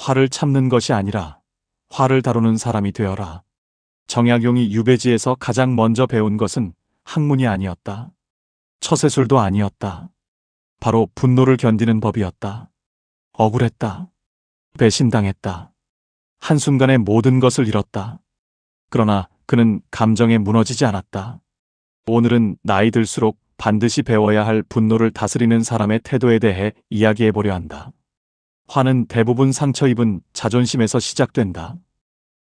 화를 참는 것이 아니라 화를 다루는 사람이 되어라. 정약용이 유배지에서 가장 먼저 배운 것은 학문이 아니었다. 처세술도 아니었다. 바로 분노를 견디는 법이었다. 억울했다. 배신당했다. 한순간에 모든 것을 잃었다. 그러나 그는 감정에 무너지지 않았다. 오늘은 나이 들수록 반드시 배워야 할 분노를 다스리는 사람의 태도에 대해 이야기해 보려 한다. 화는 대부분 상처 입은 자존심에서 시작된다.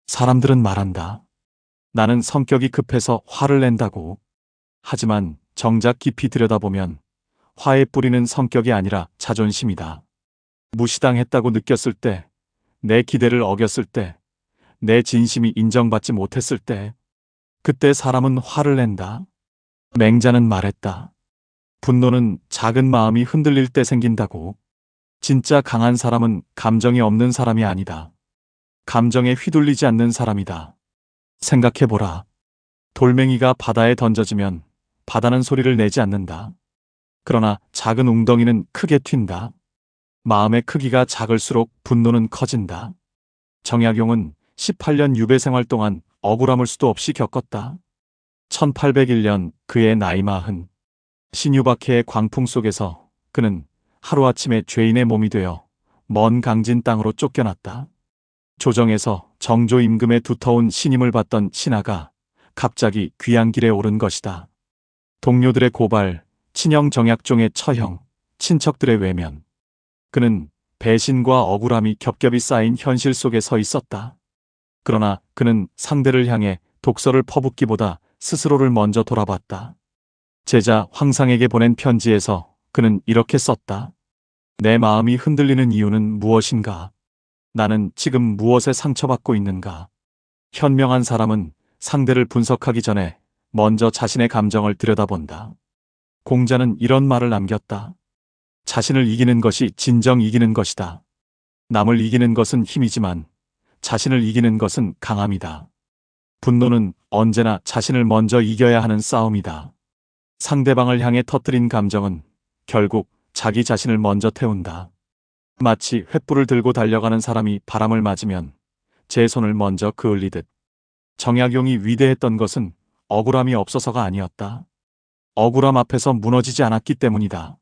사람들은 말한다. 나는 성격이 급해서 화를 낸다고. 하지만 정작 깊이 들여다보면 화의 뿌리는 성격이 아니라 자존심이다. 무시당했다고 느꼈을 때, 내 기대를 어겼을 때, 내 진심이 인정받지 못했을 때, 그때 사람은 화를 낸다. 맹자는 말했다. 분노는 작은 마음이 흔들릴 때 생긴다고. 진짜 강한 사람은 감정이 없는 사람이 아니다. 감정에 휘둘리지 않는 사람이다. 생각해보라. 돌멩이가 바다에 던져지면 바다는 소리를 내지 않는다. 그러나 작은 웅덩이는 크게 튄다. 마음의 크기가 작을수록 분노는 커진다. 정약용은 18년 유배 생활 동안 억울함을 수도 없이 겪었다. 1801년 그의 나이 40. 신유박해의 광풍 속에서 그는 하루아침에 죄인의 몸이 되어 먼 강진 땅으로 쫓겨났다. 조정에서 정조 임금의 두터운 신임을 받던 신하가 갑자기 귀양길에 오른 것이다. 동료들의 고발, 친형 정약종의 처형, 친척들의 외면. 그는 배신과 억울함이 겹겹이 쌓인 현실 속에 서 있었다. 그러나 그는 상대를 향해 독서를 퍼붓기보다 스스로를 먼저 돌아봤다. 제자 황상에게 보낸 편지에서 그는 이렇게 썼다. 내 마음이 흔들리는 이유는 무엇인가? 나는 지금 무엇에 상처받고 있는가? 현명한 사람은 상대를 분석하기 전에 먼저 자신의 감정을 들여다본다. 공자는 이런 말을 남겼다. 자신을 이기는 것이 진정 이기는 것이다. 남을 이기는 것은 힘이지만 자신을 이기는 것은 강함이다. 분노는 언제나 자신을 먼저 이겨야 하는 싸움이다. 상대방을 향해 터뜨린 감정은 결국 자기 자신을 먼저 태운다. 마치 횃불을 들고 달려가는 사람이 바람을 맞으면 제 손을 먼저 그을리듯. 정약용이 위대했던 것은 억울함이 없어서가 아니었다. 억울함 앞에서 무너지지 않았기 때문이다.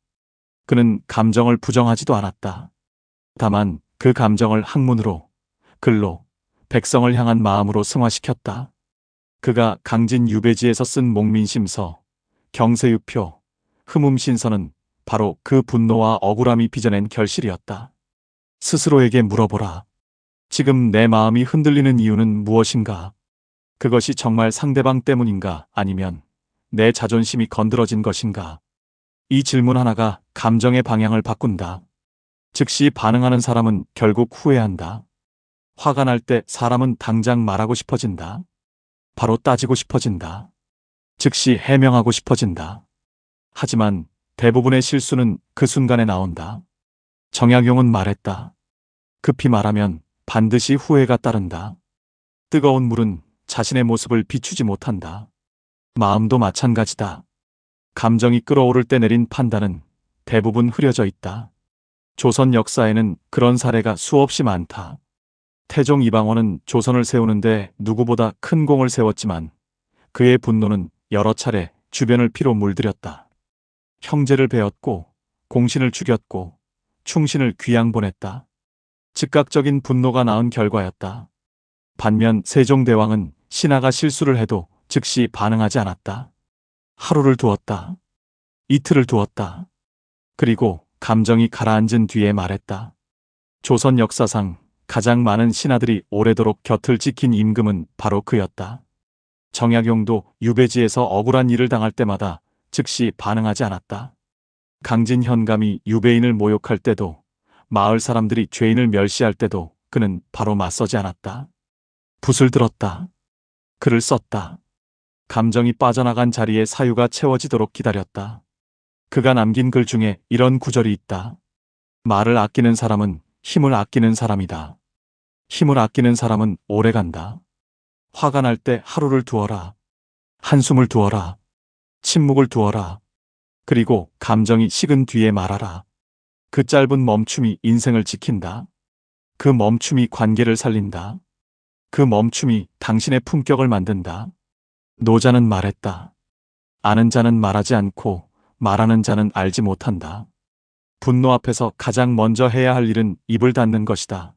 그는 감정을 부정하지도 않았다. 다만 그 감정을 학문으로, 글로, 백성을 향한 마음으로 승화시켰다. 그가 강진 유배지에서 쓴 목민심서, 경세유표, 흠음신서는 바로 그 분노와 억울함이 빚어낸 결실이었다. 스스로에게 물어보라. 지금 내 마음이 흔들리는 이유는 무엇인가? 그것이 정말 상대방 때문인가? 아니면 내 자존심이 건드러진 것인가? 이 질문 하나가 감정의 방향을 바꾼다. 즉시 반응하는 사람은 결국 후회한다. 화가 날 때 사람은 당장 말하고 싶어진다. 바로 따지고 싶어진다. 즉시 해명하고 싶어진다. 하지만 대부분의 실수는 그 순간에 나온다. 정약용은 말했다. 급히 말하면 반드시 후회가 따른다. 뜨거운 물은 자신의 모습을 비추지 못한다. 마음도 마찬가지다. 감정이 끓어오를 때 내린 판단은 대부분 흐려져 있다. 조선 역사에는 그런 사례가 수없이 많다. 태종 이방원은 조선을 세우는데 누구보다 큰 공을 세웠지만 그의 분노는 여러 차례 주변을 피로 물들였다. 형제를 베었고 공신을 죽였고 충신을 귀양 보냈다. 즉각적인 분노가 낳은 결과였다. 반면 세종대왕은 신하가 실수를 해도 즉시 반응하지 않았다. 하루를 두었다. 이틀을 두었다. 그리고 감정이 가라앉은 뒤에 말했다. 조선 역사상 가장 많은 신하들이 오래도록 곁을 지킨 임금은 바로 그였다. 정약용도 유배지에서 억울한 일을 당할 때마다 즉시 반응하지 않았다. 강진 현감이 유배인을 모욕할 때도, 마을 사람들이 죄인을 멸시할 때도 그는 바로 맞서지 않았다. 붓을 들었다. 글을 썼다. 감정이 빠져나간 자리에 사유가 채워지도록 기다렸다. 그가 남긴 글 중에 이런 구절이 있다. 말을 아끼는 사람은 힘을 아끼는 사람이다. 힘을 아끼는 사람은 오래간다. 화가 날 때 하루를 두어라. 한숨을 두어라. 침묵을 두어라. 그리고 감정이 식은 뒤에 말하라. 그 짧은 멈춤이 인생을 지킨다. 그 멈춤이 관계를 살린다. 그 멈춤이 당신의 품격을 만든다. 노자는 말했다. 아는 자는 말하지 않고 말하는 자는 알지 못한다. 분노 앞에서 가장 먼저 해야 할 일은 입을 닫는 것이다.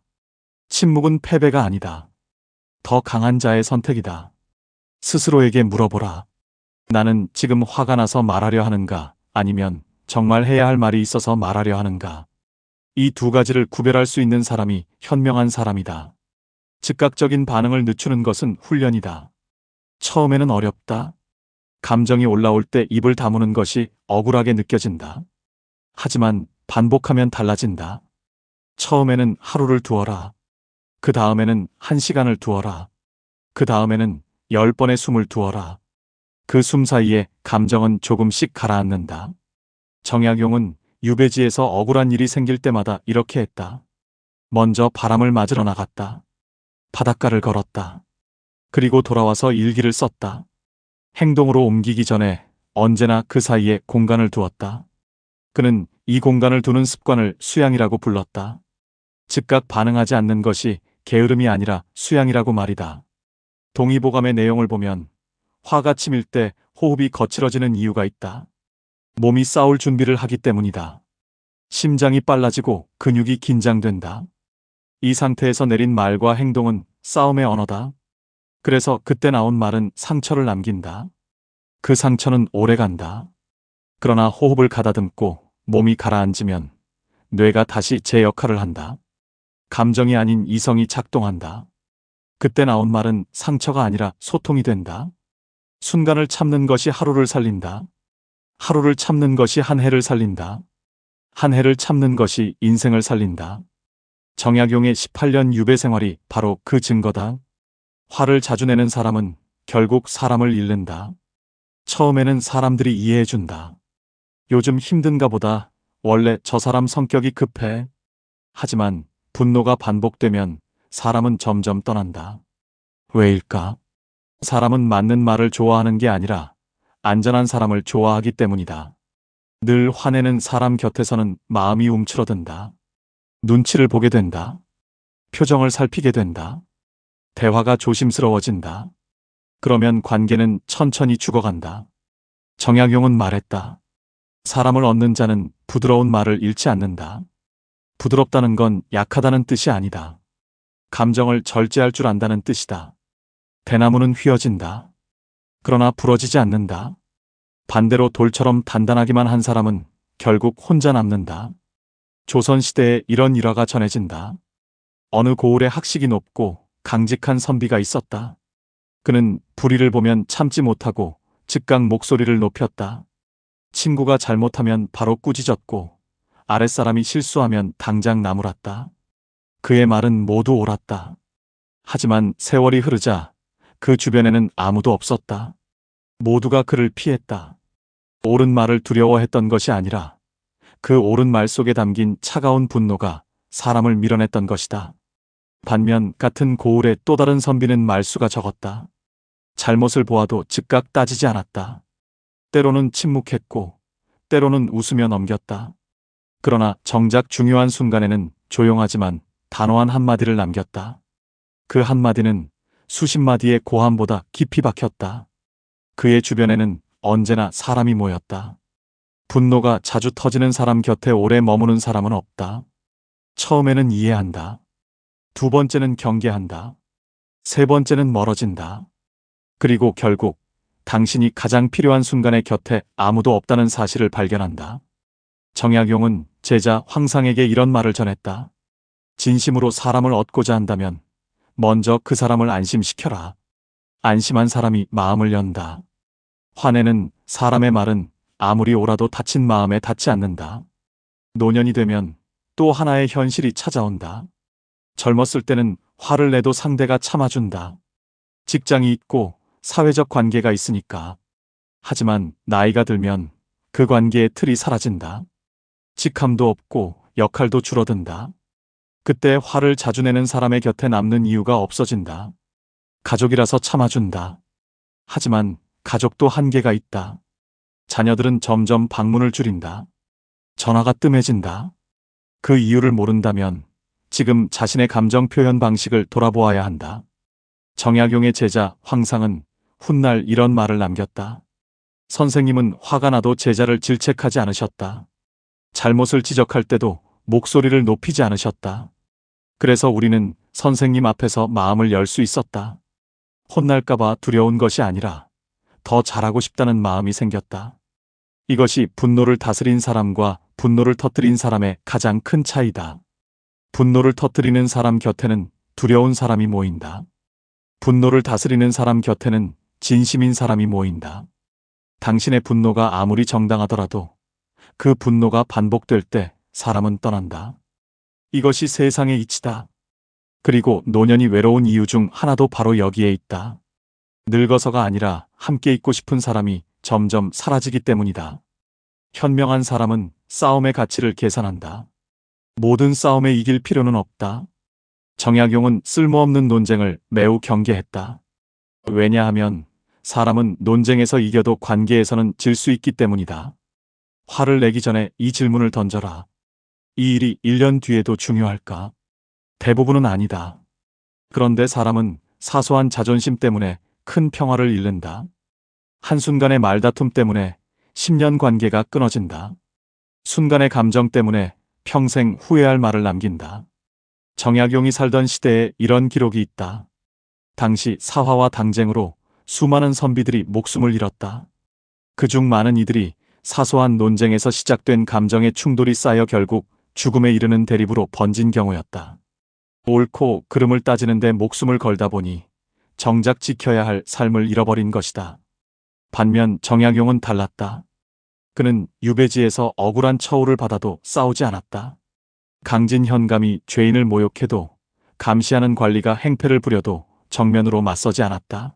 침묵은 패배가 아니다. 더 강한 자의 선택이다. 스스로에게 물어보라. 나는 지금 화가 나서 말하려 하는가? 아니면 정말 해야 할 말이 있어서 말하려 하는가? 이 두 가지를 구별할 수 있는 사람이 현명한 사람이다. 즉각적인 반응을 늦추는 것은 훈련이다. 처음에는 어렵다. 감정이 올라올 때 입을 다무는 것이 억울하게 느껴진다. 하지만 반복하면 달라진다. 처음에는 하루를 두어라. 그 다음에는 1시간을 두어라. 그 다음에는 10번의 숨을 두어라. 그 숨 사이에 감정은 조금씩 가라앉는다. 정약용은 유배지에서 억울한 일이 생길 때마다 이렇게 했다. 먼저 바람을 맞으러 나갔다. 바닷가를 걸었다. 그리고 돌아와서 일기를 썼다. 행동으로 옮기기 전에 언제나 그 사이에 공간을 두었다. 그는 이 공간을 두는 습관을 수양이라고 불렀다. 즉각 반응하지 않는 것이 게으름이 아니라 수양이라고 말이다. 동의보감의 내용을 보면 화가 치밀 때 호흡이 거칠어지는 이유가 있다. 몸이 싸울 준비를 하기 때문이다. 심장이 빨라지고 근육이 긴장된다. 이 상태에서 내린 말과 행동은 싸움의 언어다. 그래서 그때 나온 말은 상처를 남긴다. 그 상처는 오래간다. 그러나 호흡을 가다듬고 몸이 가라앉으면 뇌가 다시 제 역할을 한다. 감정이 아닌 이성이 작동한다. 그때 나온 말은 상처가 아니라 소통이 된다. 순간을 참는 것이 하루를 살린다. 하루를 참는 것이 한 해를 살린다. 한 해를 참는 것이 인생을 살린다. 정약용의 18년 유배 생활이 바로 그 증거다. 화를 자주 내는 사람은 결국 사람을 잃는다. 처음에는 사람들이 이해해준다. 요즘 힘든가 보다. 원래 저 사람 성격이 급해. 하지만 분노가 반복되면 사람은 점점 떠난다. 왜일까? 사람은 맞는 말을 좋아하는 게 아니라 안전한 사람을 좋아하기 때문이다. 늘 화내는 사람 곁에서는 마음이 움츠러든다. 눈치를 보게 된다. 표정을 살피게 된다. 대화가 조심스러워진다. 그러면 관계는 천천히 죽어간다. 정약용은 말했다. 사람을 얻는 자는 부드러운 말을 잃지 않는다. 부드럽다는 건 약하다는 뜻이 아니다. 감정을 절제할 줄 안다는 뜻이다. 대나무는 휘어진다. 그러나 부러지지 않는다. 반대로 돌처럼 단단하기만 한 사람은 결국 혼자 남는다. 조선시대에 이런 일화가 전해진다. 어느 고을에 학식이 높고 강직한 선비가 있었다. 그는 불의를 보면 참지 못하고 즉각 목소리를 높였다. 친구가 잘못하면 바로 꾸짖었고 아랫사람이 실수하면 당장 나무랐다. 그의 말은 모두 옳았다. 하지만 세월이 흐르자 그 주변에는 아무도 없었다. 모두가 그를 피했다. 옳은 말을 두려워했던 것이 아니라 그 옳은 말 속에 담긴 차가운 분노가 사람을 밀어냈던 것이다. 반면 같은 고을의 또 다른 선비는 말수가 적었다. 잘못을 보아도 즉각 따지지 않았다. 때로는 침묵했고 때로는 웃으며 넘겼다. 그러나 정작 중요한 순간에는 조용하지만 단호한 한마디를 남겼다. 그 한마디는 수십 마디의 고함보다 깊이 박혔다. 그의 주변에는 언제나 사람이 모였다. 분노가 자주 터지는 사람 곁에 오래 머무는 사람은 없다. 처음에는 이해한다. 두 번째는 경계한다. 세 번째는 멀어진다. 그리고 결국 당신이 가장 필요한 순간에 곁에 아무도 없다는 사실을 발견한다. 정약용은 제자 황상에게 이런 말을 전했다. 진심으로 사람을 얻고자 한다면 먼저 그 사람을 안심시켜라. 안심한 사람이 마음을 연다. 화내는 사람의 말은 아무리 옳아도 다친 마음에 닿지 않는다. 노년이 되면 또 하나의 현실이 찾아온다. 젊었을 때는 화를 내도 상대가 참아준다. 직장이 있고 사회적 관계가 있으니까. 하지만 나이가 들면 그 관계의 틀이 사라진다. 직함도 없고 역할도 줄어든다. 그때 화를 자주 내는 사람의 곁에 남는 이유가 없어진다. 가족이라서 참아준다. 하지만 가족도 한계가 있다. 자녀들은 점점 방문을 줄인다. 전화가 뜸해진다. 그 이유를 모른다면 지금 자신의 감정 표현 방식을 돌아보아야 한다. 정약용의 제자 황상은 훗날 이런 말을 남겼다. 선생님은 화가 나도 제자를 질책하지 않으셨다. 잘못을 지적할 때도 목소리를 높이지 않으셨다. 그래서 우리는 선생님 앞에서 마음을 열 수 있었다. 혼날까봐 두려운 것이 아니라 더 잘하고 싶다는 마음이 생겼다. 이것이 분노를 다스린 사람과 분노를 터뜨린 사람의 가장 큰 차이다. 분노를 터뜨리는 사람 곁에는 두려운 사람이 모인다. 분노를 다스리는 사람 곁에는 진심인 사람이 모인다. 당신의 분노가 아무리 정당하더라도 그 분노가 반복될 때 사람은 떠난다. 이것이 세상의 이치다. 그리고 노년이 외로운 이유 중 하나도 바로 여기에 있다. 늙어서가 아니라 함께 있고 싶은 사람이 점점 사라지기 때문이다. 현명한 사람은 싸움의 가치를 계산한다. 모든 싸움에 이길 필요는 없다. 정약용은 쓸모없는 논쟁을 매우 경계했다. 왜냐하면 사람은 논쟁에서 이겨도 관계에서는 질 수 있기 때문이다. 화를 내기 전에 이 질문을 던져라. 이 일이 1년 뒤에도 중요할까? 대부분은 아니다. 그런데 사람은 사소한 자존심 때문에 큰 평화를 잃는다. 한순간의 말다툼 때문에 10년 관계가 끊어진다. 순간의 감정 때문에 평생 후회할 말을 남긴다. 정약용이 살던 시대에 이런 기록이 있다. 당시 사화와 당쟁으로 수많은 선비들이 목숨을 잃었다. 그중 많은 이들이 사소한 논쟁에서 시작된 감정의 충돌이 쌓여 결국 죽음에 이르는 대립으로 번진 경우였다. 옳고 그름을 따지는데 목숨을 걸다 보니 정작 지켜야 할 삶을 잃어버린 것이다. 반면 정약용은 달랐다. 그는 유배지에서 억울한 처우를 받아도 싸우지 않았다. 강진 현감이 죄인을 모욕해도, 감시하는 관리가 행패를 부려도 정면으로 맞서지 않았다.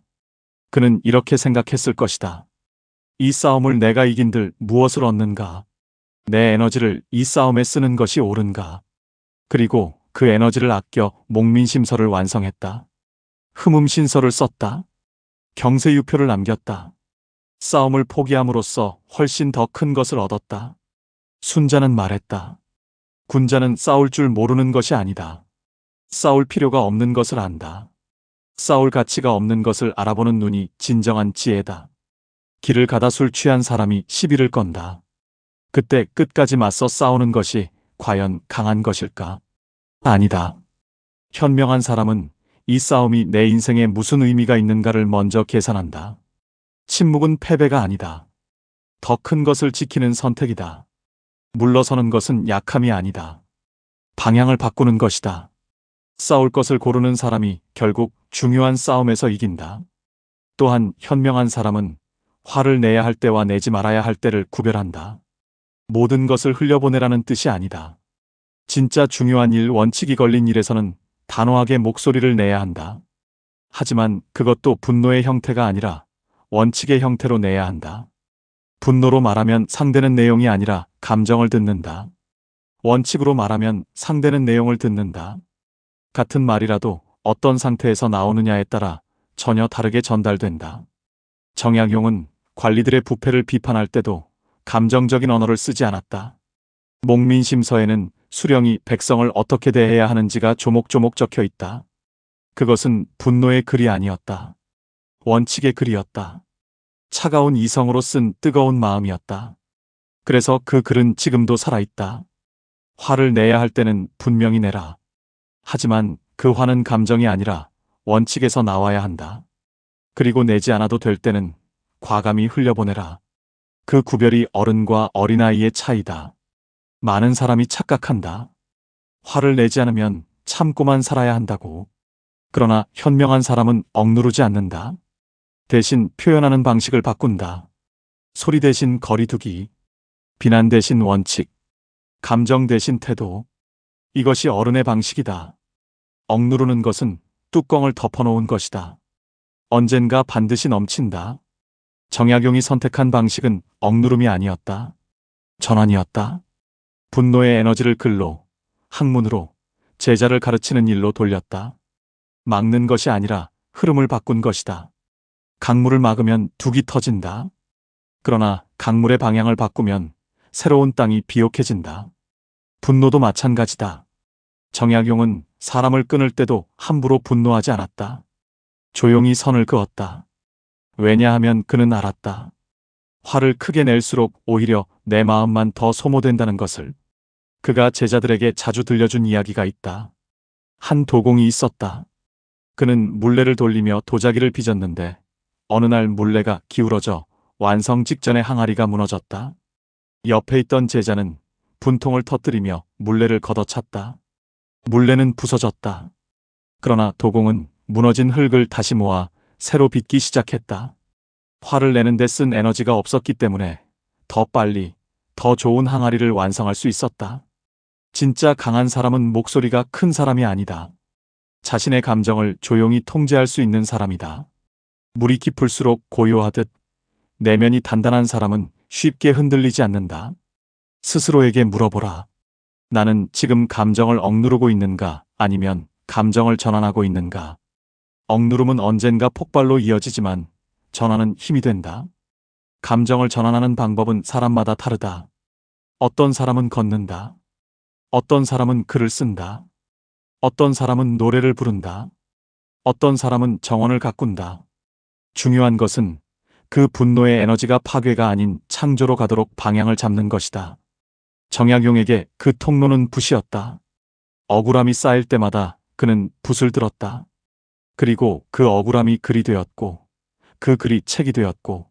그는 이렇게 생각했을 것이다. 이 싸움을 내가 이긴들 무엇을 얻는가? 내 에너지를 이 싸움에 쓰는 것이 옳은가? 그리고 그 에너지를 아껴 목민심서를 완성했다. 흠음신서를 썼다. 경세유표를 남겼다. 싸움을 포기함으로써 훨씬 더 큰 것을 얻었다. 순자는 말했다. 군자는 싸울 줄 모르는 것이 아니다. 싸울 필요가 없는 것을 안다. 싸울 가치가 없는 것을 알아보는 눈이 진정한 지혜다. 길을 가다 술 취한 사람이 시비를 건다. 그때 끝까지 맞서 싸우는 것이 과연 강한 것일까? 아니다. 현명한 사람은 이 싸움이 내 인생에 무슨 의미가 있는가를 먼저 계산한다. 침묵은 패배가 아니다. 더 큰 것을 지키는 선택이다. 물러서는 것은 약함이 아니다. 방향을 바꾸는 것이다. 싸울 것을 고르는 사람이 결국 중요한 싸움에서 이긴다. 또한 현명한 사람은 화를 내야 할 때와 내지 말아야 할 때를 구별한다. 모든 것을 흘려보내라는 뜻이 아니다. 진짜 중요한 일, 원칙이 걸린 일에서는 단호하게 목소리를 내야 한다. 하지만 그것도 분노의 형태가 아니라 원칙의 형태로 내야 한다. 분노로 말하면 상대는 내용이 아니라 감정을 듣는다. 원칙으로 말하면 상대는 내용을 듣는다. 같은 말이라도 어떤 상태에서 나오느냐에 따라 전혀 다르게 전달된다. 정약용은 관리들의 부패를 비판할 때도 감정적인 언어를 쓰지 않았다. 목민심서에는 수령이 백성을 어떻게 대해야 하는지가 조목조목 적혀 있다. 그것은 분노의 글이 아니었다. 원칙의 글이었다. 차가운 이성으로 쓴 뜨거운 마음이었다. 그래서 그 글은 지금도 살아있다. 화를 내야 할 때는 분명히 내라. 하지만 그 화는 감정이 아니라 원칙에서 나와야 한다. 그리고 내지 않아도 될 때는 과감히 흘려보내라. 그 구별이 어른과 어린아이의 차이다. 많은 사람이 착각한다. 화를 내지 않으면 참고만 살아야 한다고. 그러나 현명한 사람은 억누르지 않는다. 대신 표현하는 방식을 바꾼다. 소리 대신 거리두기, 비난 대신 원칙, 감정 대신 태도. 이것이 어른의 방식이다. 억누르는 것은 뚜껑을 덮어놓은 것이다. 언젠가 반드시 넘친다. 정약용이 선택한 방식은 억누름이 아니었다. 전환이었다. 분노의 에너지를 글로, 학문으로, 제자를 가르치는 일로 돌렸다. 막는 것이 아니라 흐름을 바꾼 것이다. 강물을 막으면 둑이 터진다. 그러나 강물의 방향을 바꾸면 새로운 땅이 비옥해진다. 분노도 마찬가지다. 정약용은 사람을 끊을 때도 함부로 분노하지 않았다. 조용히 선을 그었다. 왜냐하면 그는 알았다. 화를 크게 낼수록 오히려 내 마음만 더 소모된다는 것을. 그가 제자들에게 자주 들려준 이야기가 있다. 한 도공이 있었다. 그는 물레를 돌리며 도자기를 빚었는데 어느 날 물레가 기울어져 완성 직전에 항아리가 무너졌다. 옆에 있던 제자는 분통을 터뜨리며 물레를 걷어찼다. 물레는 부서졌다. 그러나 도공은 무너진 흙을 다시 모아 새로 빚기 시작했다. 화를 내는데 쓴 에너지가 없었기 때문에 더 빨리, 더 좋은 항아리를 완성할 수 있었다. 진짜 강한 사람은 목소리가 큰 사람이 아니다. 자신의 감정을 조용히 통제할 수 있는 사람이다. 물이 깊을수록 고요하듯 내면이 단단한 사람은 쉽게 흔들리지 않는다. 스스로에게 물어보라. 나는 지금 감정을 억누르고 있는가, 아니면 감정을 전환하고 있는가? 억누름은 언젠가 폭발로 이어지지만 전환은 힘이 된다. 감정을 전환하는 방법은 사람마다 다르다. 어떤 사람은 걷는다. 어떤 사람은 글을 쓴다. 어떤 사람은 노래를 부른다. 어떤 사람은 정원을 가꾼다. 중요한 것은 그 분노의 에너지가 파괴가 아닌 창조로 가도록 방향을 잡는 것이다. 정약용에게 그 통로는 붓이었다. 억울함이 쌓일 때마다 그는 붓을 들었다. 그리고 그 억울함이 글이 되었고, 그 글이 책이 되었고,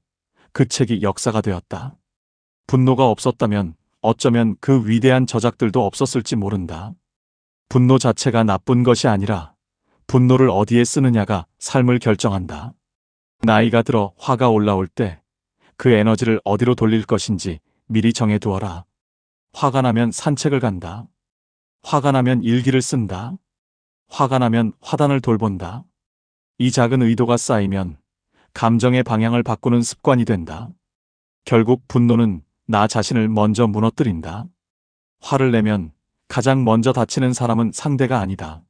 그 책이 역사가 되었다. 분노가 없었다면 어쩌면 그 위대한 저작들도 없었을지 모른다. 분노 자체가 나쁜 것이 아니라 분노를 어디에 쓰느냐가 삶을 결정한다. 나이가 들어 화가 올라올 때 그 에너지를 어디로 돌릴 것인지 미리 정해두어라. 화가 나면 산책을 간다. 화가 나면 일기를 쓴다. 화가 나면 화단을 돌본다. 이 작은 의도가 쌓이면 감정의 방향을 바꾸는 습관이 된다. 결국 분노는 나 자신을 먼저 무너뜨린다. 화를 내면 가장 먼저 다치는 사람은 상대가 아니다.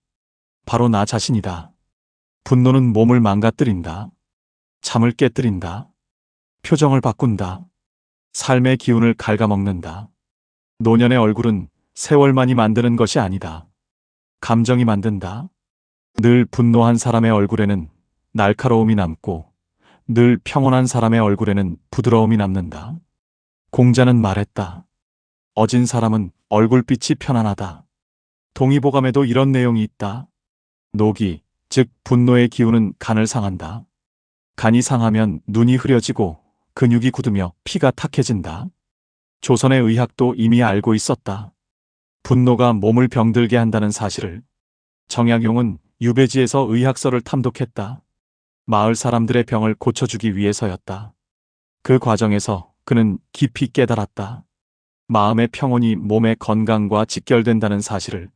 바로 나 자신이다. 분노는 몸을 망가뜨린다. 잠을 깨뜨린다. 표정을 바꾼다. 삶의 기운을 갉아먹는다. 노년의 얼굴은 세월만이 만드는 것이 아니다. 감정이 만든다. 늘 분노한 사람의 얼굴에는 날카로움이 남고 늘 평온한 사람의 얼굴에는 부드러움이 남는다. 공자는 말했다. 어진 사람은 얼굴빛이 편안하다. 동의보감에도 이런 내용이 있다. 노기, 즉 분노의 기운은 간을 상한다. 간이 상하면 눈이 흐려지고 근육이 굳으며 피가 탁해진다. 조선의 의학도 이미 알고 있었다. 분노가 몸을 병들게 한다는 사실을. 정약용은 유배지에서 의학서를 탐독했다. 마을 사람들의 병을 고쳐주기 위해서였다. 그 과정에서 그는 깊이 깨달았다. 마음의 평온이 몸의 건강과 직결된다는 사실을.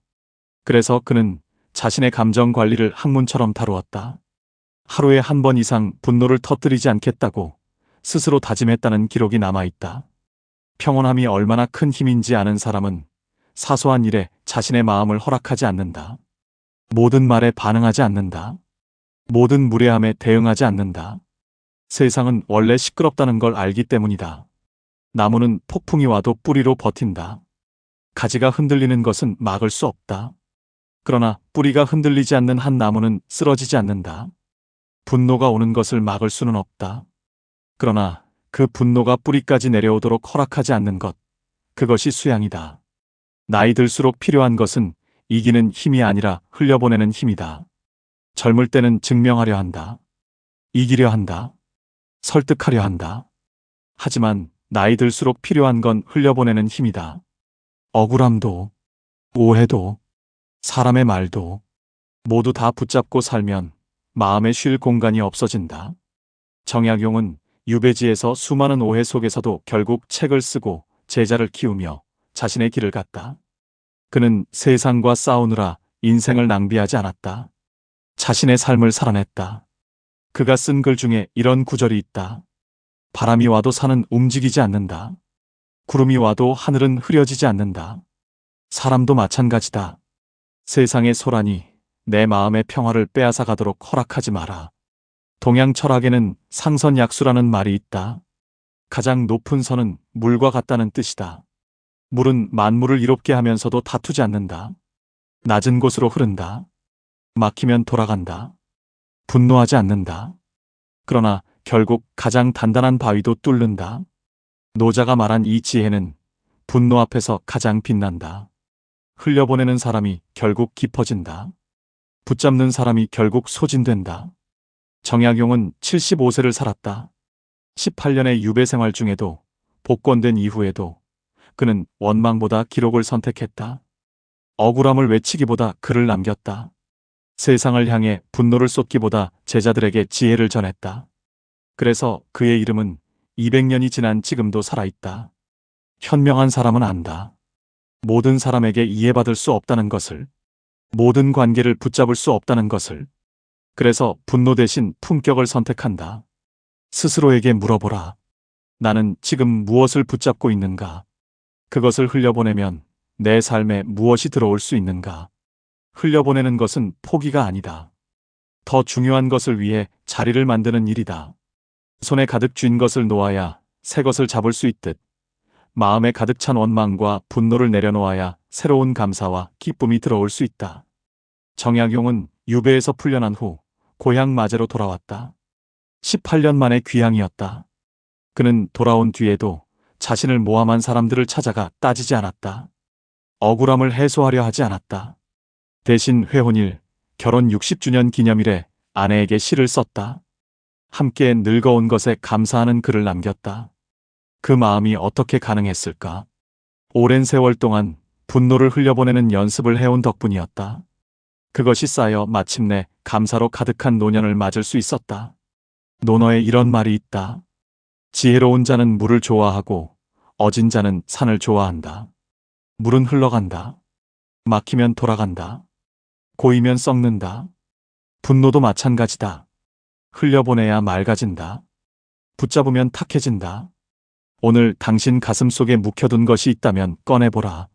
그래서 그는 자신의 감정 관리를 학문처럼 다루었다. 하루에 한 번 이상 분노를 터뜨리지 않겠다고 스스로 다짐했다는 기록이 남아있다. 평온함이 얼마나 큰 힘인지 아는 사람은 사소한 일에 자신의 마음을 허락하지 않는다. 모든 말에 반응하지 않는다. 모든 무례함에 대응하지 않는다. 세상은 원래 시끄럽다는 걸 알기 때문이다. 나무는 폭풍이 와도 뿌리로 버틴다. 가지가 흔들리는 것은 막을 수 없다. 그러나 뿌리가 흔들리지 않는 한 나무는 쓰러지지 않는다. 분노가 오는 것을 막을 수는 없다. 그러나 그 분노가 뿌리까지 내려오도록 허락하지 않는 것, 그것이 수양이다. 나이 들수록 필요한 것은 이기는 힘이 아니라 흘려보내는 힘이다. 젊을 때는 증명하려 한다. 이기려 한다. 설득하려 한다. 하지만 나이 들수록 필요한 건 흘려보내는 힘이다. 억울함도, 오해도, 사람의 말도 모두 다 붙잡고 살면 마음에 쉴 공간이 없어진다. 정약용은 유배지에서 수많은 오해 속에서도 결국 책을 쓰고 제자를 키우며 자신의 길을 갔다. 그는 세상과 싸우느라 인생을 낭비하지 않았다. 자신의 삶을 살아냈다. 그가 쓴 글 중에 이런 구절이 있다. 바람이 와도 산은 움직이지 않는다. 구름이 와도 하늘은 흐려지지 않는다. 사람도 마찬가지다. 세상의 소란이 내 마음의 평화를 빼앗아 가도록 허락하지 마라. 동양 철학에는 상선약수라는 말이 있다. 가장 높은 선은 물과 같다는 뜻이다. 물은 만물을 이롭게 하면서도 다투지 않는다. 낮은 곳으로 흐른다. 막히면 돌아간다. 분노하지 않는다. 그러나 결국 가장 단단한 바위도 뚫는다. 노자가 말한 이 지혜는 분노 앞에서 가장 빛난다. 흘려보내는 사람이 결국 깊어진다. 붙잡는 사람이 결국 소진된다. 정약용은 75세를 살았다. 18년의 유배 생활 중에도 복권된 이후에도 그는 원망보다 기록을 선택했다. 억울함을 외치기보다 글을 남겼다. 세상을 향해 분노를 쏟기보다 제자들에게 지혜를 전했다. 그래서 그의 이름은 200년이 지난 지금도 살아있다. 현명한 사람은 안다. 모든 사람에게 이해받을 수 없다는 것을, 모든 관계를 붙잡을 수 없다는 것을. 그래서 분노 대신 품격을 선택한다. 스스로에게 물어보라. 나는 지금 무엇을 붙잡고 있는가? 그것을 흘려보내면 내 삶에 무엇이 들어올 수 있는가? 흘려보내는 것은 포기가 아니다. 더 중요한 것을 위해 자리를 만드는 일이다. 손에 가득 쥔 것을 놓아야 새 것을 잡을 수 있듯 마음에 가득 찬 원망과 분노를 내려놓아야 새로운 감사와 기쁨이 들어올 수 있다. 정약용은 유배에서 풀려난 후 고향 마제로 돌아왔다. 18년 만의 귀향이었다. 그는 돌아온 뒤에도 자신을 모함한 사람들을 찾아가 따지지 않았다. 억울함을 해소하려 하지 않았다. 대신 회혼일, 결혼 60주년 기념일에 아내에게 시를 썼다. 함께 늙어온 것에 감사하는 글을 남겼다. 그 마음이 어떻게 가능했을까? 오랜 세월 동안 분노를 흘려보내는 연습을 해온 덕분이었다. 그것이 쌓여 마침내 감사로 가득한 노년을 맞을 수 있었다. 논어에 이런 말이 있다. 지혜로운 자는 물을 좋아하고 어진 자는 산을 좋아한다. 물은 흘러간다. 막히면 돌아간다. 고이면 썩는다. 분노도 마찬가지다. 흘려보내야 맑아진다. 붙잡으면 탁해진다. 오늘 당신 가슴 속에 묵혀둔 것이 있다면 꺼내보라.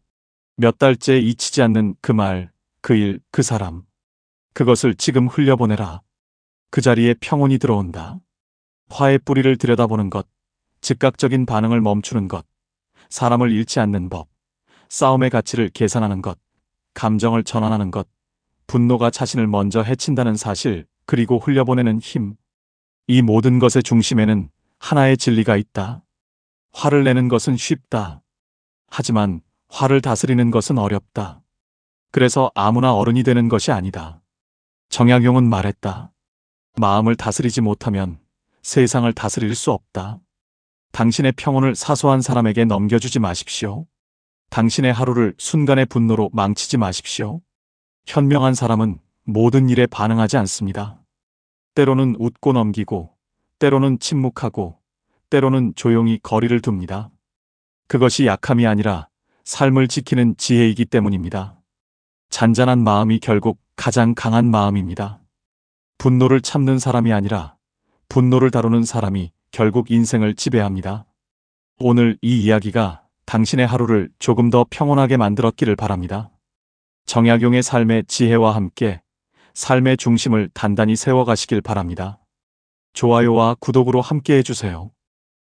몇 달째 잊히지 않는 그 말, 그 일, 그 사람. 그것을 지금 흘려보내라. 그 자리에 평온이 들어온다. 화의 뿌리를 들여다보는 것, 즉각적인 반응을 멈추는 것, 사람을 잃지 않는 법, 싸움의 가치를 계산하는 것, 감정을 전환하는 것, 분노가 자신을 먼저 해친다는 사실, 그리고 흘려보내는 힘. 이 모든 것의 중심에는 하나의 진리가 있다. 화를 내는 것은 쉽다. 하지만 화를 다스리는 것은 어렵다. 그래서 아무나 어른이 되는 것이 아니다. 정약용은 말했다. 마음을 다스리지 못하면 세상을 다스릴 수 없다. 당신의 평온을 사소한 사람에게 넘겨주지 마십시오. 당신의 하루를 순간의 분노로 망치지 마십시오. 현명한 사람은 모든 일에 반응하지 않습니다. 때로는 웃고 넘기고, 때로는 침묵하고, 때로는 조용히 거리를 둡니다. 그것이 약함이 아니라 삶을 지키는 지혜이기 때문입니다. 잔잔한 마음이 결국 가장 강한 마음입니다. 분노를 참는 사람이 아니라 분노를 다루는 사람이 결국 인생을 지배합니다. 오늘 이 이야기가 당신의 하루를 조금 더 평온하게 만들었기를 바랍니다. 정약용의 삶의 지혜와 함께 삶의 중심을 단단히 세워가시길 바랍니다. 좋아요와 구독으로 함께 해주세요.